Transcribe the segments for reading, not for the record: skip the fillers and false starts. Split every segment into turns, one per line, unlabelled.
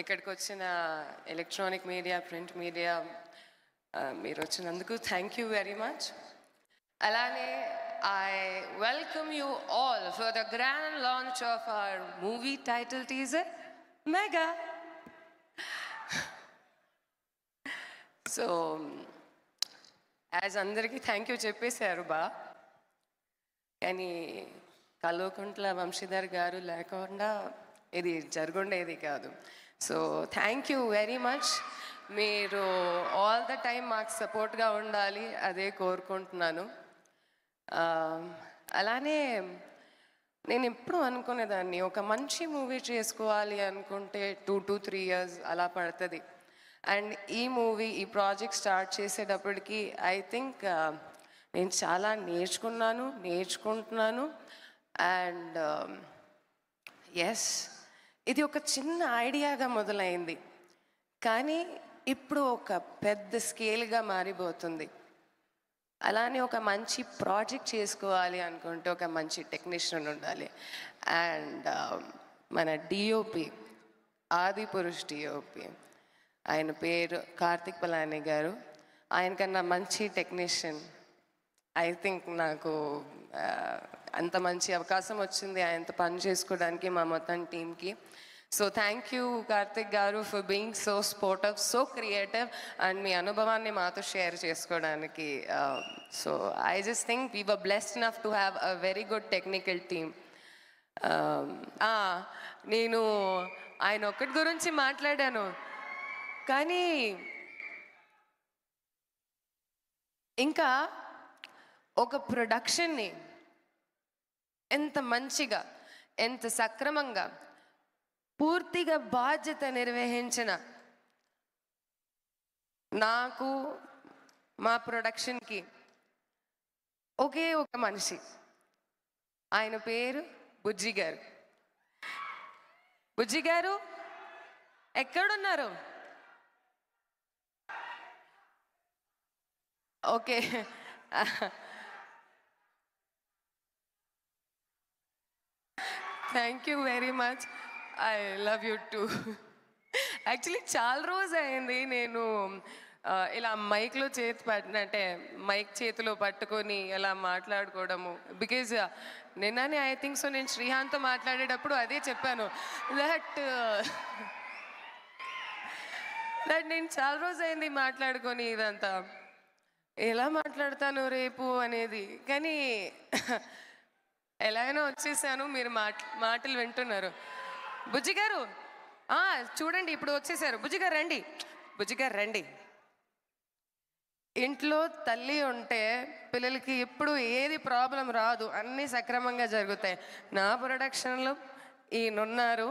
ఇక్కడికి వచ్చిన electronic media, print media మీరు వచ్చినందుకు థ్యాంక్ యూ వెరీ మచ్. అలానే I welcome you all for the grand launch of our movie title teaser, Mega. So, as అందరికీ thank you చెప్పేశారు బా, కానీ కల్వకుంట్ల వంశీధర్ గారు లేకుండా ఇది జరుగుండేది కాదు. So thank you very much. మీరు ఆల్ ద టైం మాకు సపోర్ట్గా ఉండాలి, అదే కోరుకుంటున్నాను. అలానే నేను ఎప్పుడు అనుకునేదాన్ని, ఒక మంచి మూవీ చేసుకోవాలి అనుకుంటే 2 to 3 years అలా పడుతుంది. అండ్ ఈ మూవీ, ఈ ప్రాజెక్ట్ స్టార్ట్ చేసేటప్పటికి ఐ థింక్ నేను చాలా నేర్చుకుంటున్నాను. అండ్ ఎస్, ఇది ఒక చిన్న ఐడియాగా మొదలైంది, కానీ ఇప్పుడు ఒక పెద్ద స్కేల్గా మారిపోతుంది. అలానే ఒక మంచి ప్రాజెక్ట్ చేసుకోవాలి అనుకుంటే ఒక మంచి టెక్నీషియన్ ఉండాలి. అండ్ మన డిఓపి, ఆదిపురుష్ డిఓపి, ఆయన పేరు కార్తిక్ పలాని గారు. ఆయనకన్నా మంచి టెక్నీషియన్ ఐ థింక్ నాకు అంత మంచి అవకాశం వచ్చింది ఆయనతో పని చేసుకోవడానికి, మా మొత్తం టీంకి. So thank you Karthik garu for being so sportive, so creative, and మీ అనుభవాన్ని మాతో షేర్ చేసుకోవడానికి. So I just think we were blessed enough to have a very good technical team. నేను ఆయన ఒక్కటి గురించి మాట్లాడాను, కానీ ఇంకా ఒక ప్రొడక్షన్ని ఎంత మంచిగా, ఎంత సక్రమంగా, పూర్తిగా బాధ్యత నిర్వహించిన నాకు, మా ప్రొడక్షన్కి ఒకే ఒక మనిషి, ఆయన పేరు బుజ్జి గారు. బుజ్జి గారు ఎక్కడున్నారు? Okay, thank you very much. I love you two. Actually చాలా రోజు అయింది నేను ఇలా మైక్లో అంటే మైక్ చేతిలో పట్టుకొని ఇలా మాట్లాడుకోవడము. బికాజ్ నిన్ననే ఐ థింక్ సో నేను శ్రీహాంత్తో మాట్లాడేటప్పుడు అదే చెప్పాను, దట్ నేను చాలా రోజు అయింది మాట్లాడుకొని ఇదంతా ఎలా మాట్లాడతాను రేపు అనేది. కానీ ఎలా అయినా వచ్చేసాను, మీరు మాటలు వింటున్నారు. బుజ్జి గారు చూడండి, ఇప్పుడు వచ్చేసారు. బుజ్జి గారు రండి, బుజ్జి గారు రండి. ఇంట్లో తల్లి ఉంటే పిల్లలకి ఎప్పుడు ఏది ప్రాబ్లం రాదు, అన్నీ సక్రమంగా జరుగుతాయి. నా ప్రొడక్షన్లో ఈయనున్నారు,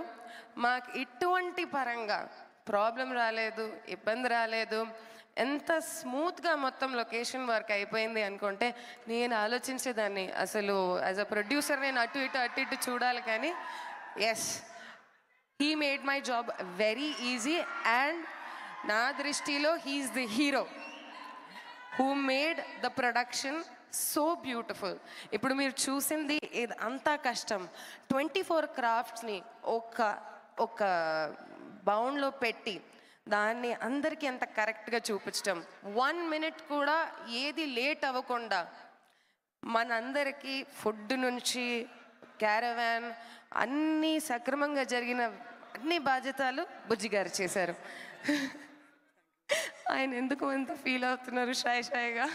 మాకు ఇటువంటి పరంగా ప్రాబ్లం రాలేదు, ఇబ్బంది రాలేదు. ఎంత స్మూత్గా మొత్తం లొకేషన్ వర్క్ అయిపోయింది అనుకుంటే నేను ఆలోచించేదాన్ని, అసలు యాజ్ అ ప్రొడ్యూసర్ నేను అటు ఇటు చూడాలి. కానీ yes, he made my job very easy, and na dristilo he is the hero who made the production so beautiful. ఇప్పుడు మీరు చూసింది ఇది అంతా కష్టం. 24 క్రాఫ్ట్స్ని ఒక బౌండ్లో పెట్టి దాన్ని అందరికీ ఎంత కరెక్ట్గా చూపించడం, 1 minute కూడా ఏది లేట్ అవ్వకుండా మనందరికీ ఫుడ్ నుంచి క్యారవాన్ అన్నీ సక్రమంగా జరిగిన అన్ని బాధ్యతలు బుజ్జి గారు చేశారు. ఆయన ఎందుకు అంత ఫీల్ అవుతున్నారు షాయిగా?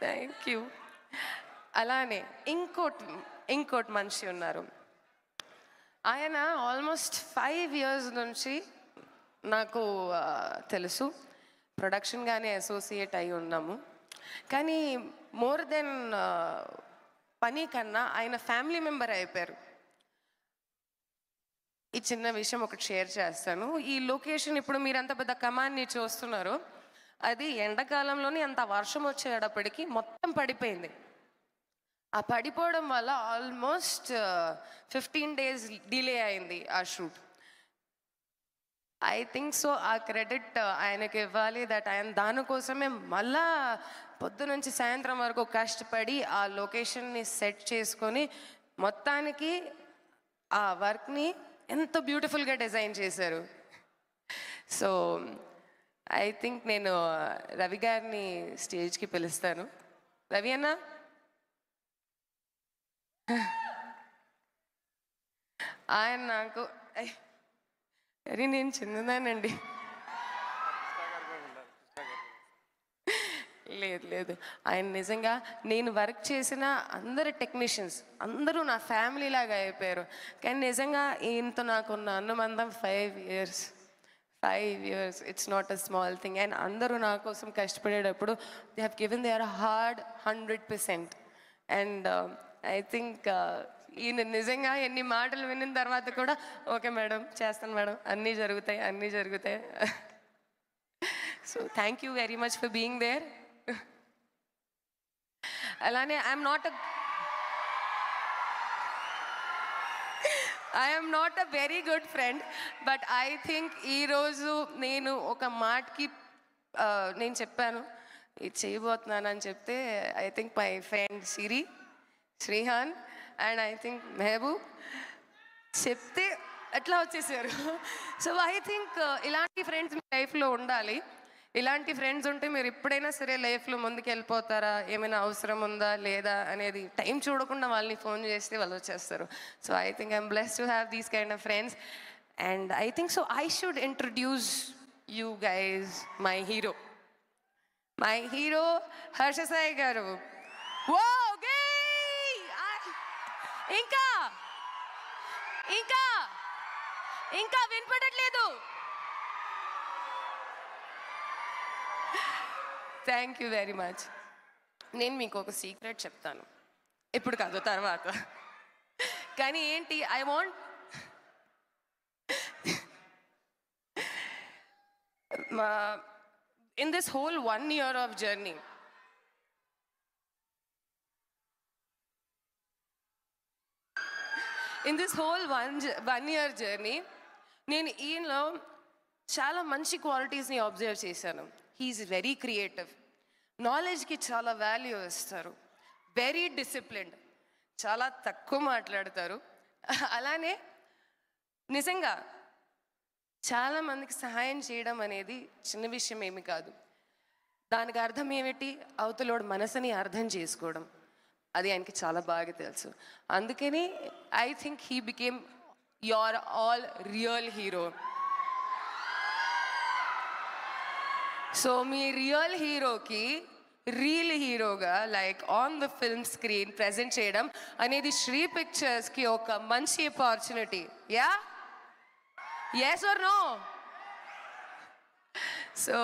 Thank you. అలానే ఇంకోటి మనిషి ఉన్నారు. ఆయన ఆల్మోస్ట్ 5 years నుంచి నాకు తెలుసు, ప్రొడక్షన్గానే అసోసియేట్ అయి ఉన్నాము. కానీ మోర్ దెన్ పని కన్నా ఆయన ఫ్యామిలీ మెంబర్ అయిపోయారు. ఈ చిన్న విషయం ఒకటి షేర్ చేస్తాను. ఈ లొకేషన్ ఇప్పుడు మీరు అంత పెద్ద కమాన్ని చూస్తున్నారు, అది ఎండాకాలంలోనే అంత వర్షం వచ్చేటప్పటికి మొత్తం పడిపోయింది. ఆ పడిపోవడం వల్ల ఆల్మోస్ట్ 15 days డిలే అయింది ఆ షూట్. ఐ థింక్ సో ఆ క్రెడిట్ ఆయనకి ఇవ్వాలి, దట్ ఆయన దానికోసమే మళ్ళా పొద్దు నుంచి సాయంత్రం వరకు కష్టపడి ఆ లొకేషన్ని సెట్ చేసుకొని మొత్తానికి ఆ వర్క్ని ఎంత బ్యూటిఫుల్గా డిజైన్ చేశారు. సో ఐ థింక్ నేను రవి గారిని స్టేజ్కి పిలుస్తాను. రవి అన్న, ఆయన నాకు అరే నేను చిన్నదానండి. లేదు లేదు, ఆయన నిజంగా నేను వర్క్ చేసిన అందరు టెక్నీషియన్స్ అందరూ నా ఫ్యామిలీ లాగా అయిపోయారు. కానీ నిజంగా ఈయనతో నాకున్న అనుబంధం 5 years. 5 years, it's not a small thing. And అందరూ నా కోసం కష్టపడేటప్పుడు they have given their hard 100%. And I think ఈయన నిజంగా ఎన్ని మాటలు విన్న తర్వాత కూడా ఓకే మేడం, చేస్తాను మేడం, అన్నీ జరుగుతాయి. So thank you very much for being there. అలానే I'm not a very good friend, but I think ఈరోజు నేను ఒక మాటకి నేను చెప్పాను ఇది చేయబోతున్నాను అని చెప్తే, I think my friend Srihan and I think Mehboob చెప్తే అట్లా వచ్చేసారు. సో ఐ థింక్ ఇలాంటి ఫ్రెండ్స్ మీ లైఫ్లో ఉండాలి. ఇలాంటి ఫ్రెండ్స్ ఉంటే మీరు ఎప్పుడైనా సరే లైఫ్లో ముందుకు వెళ్ళిపోతారా, ఏమైనా అవసరం ఉందా లేదా అనేది టైం చూడకుండా వాళ్ళని ఫోన్ చేస్తే వాళ్ళు వచ్చేస్తారు. So I think I'm blessed to have these kind of friends. And I think so I should introduce you guys my hero Harsha Sai garu. ఇంకా వినపడట్లేదు. Thank you very much. నేను మీకు ఒక సీక్రెట్ చెప్తాను, ఇప్పుడు కాదు తర్వాత. కానీ ఏంటి, I want in this whole 1 year of journey, నేను ఈయనలో చాలా మంచి క్వాలిటీస్ని అబ్జర్వ్ చేశాను. హీఈస్ వెరీ క్రియేటివ్, నాలెడ్జ్కి చాలా వాల్యూ ఇస్తారు, వెరీ డిసిప్లిన్డ్, చాలా తక్కువ మాట్లాడతారు. అలానే నిజంగా చాలామందికి సహాయం చేయడం అనేది చిన్న విషయం ఏమి కాదు. దానికి అర్థం ఏమిటి, అవతలోడు మనసుని అర్థం చేసుకోవడం, అది ఆయనకి చాలా బాగా తెలుసు. అందుకని I think he became your all real hero. So me real హీరోకి రియల్ హీరోగా like on the film screen present చేయడం అనేది శ్రీ పిక్చర్స్కి ఒక మంచి opportunity. Yeah, yes or no? So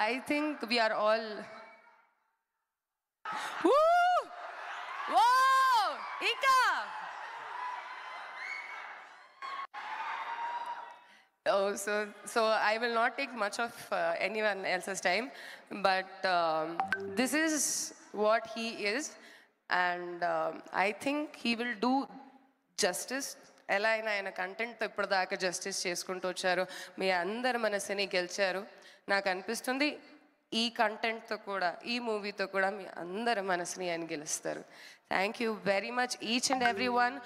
I think we are all Ika. Oh, so I will not take much of anyone else's time, but this is what he is, and I think he will do justice. ఎలా అయినా ఆయన కంటెంట్తో ఇప్పటిదాకా justice చేసుకుంటూ వచ్చారు, మీ అందరి మనసుని గెలిచారు. నాకు అనిపిస్తుంది ఈ కంటెంట్తో కూడా, ఈ మూవీతో కూడా మీ అందరి మనసుని ఆయన గెలుస్తారు. Thank you very much each and every one.